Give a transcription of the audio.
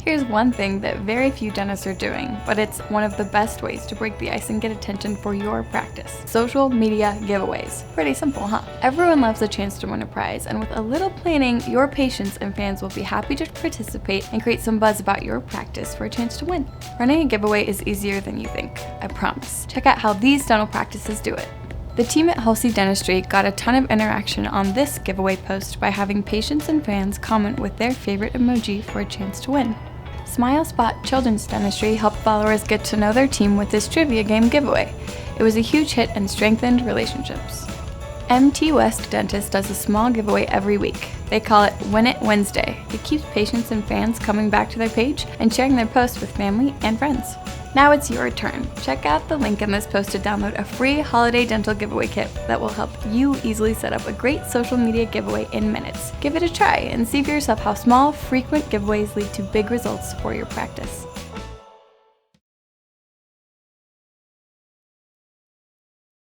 Here's one thing that very few dentists are doing, but it's one of the best ways to break the ice and get attention for your practice. Social media giveaways. Pretty simple, huh? Everyone loves a chance to win a prize, and with a little planning, your patients and fans will be happy to participate and create some buzz about your practice for a chance to win. Running a giveaway is easier than you think, I promise. Check out how these dental practices do it. The team at Halsey Dentistry got a ton of interaction on this giveaway post by having patients and fans comment with their favorite emoji for a chance to win. Smile Spot Children's Dentistry helped followers get to know their team with this trivia game giveaway. It was a huge hit and strengthened relationships. MT West Dentist does a small giveaway every week. They call it Win It Wednesday. It keeps patients and fans coming back to their page and sharing their posts with family and friends. Now it's your turn. Check out the link in this post to download a free holiday dental giveaway kit that will help you easily set up a great social media giveaway in minutes. Give it a try and see for yourself how small, frequent giveaways lead to big results for your practice.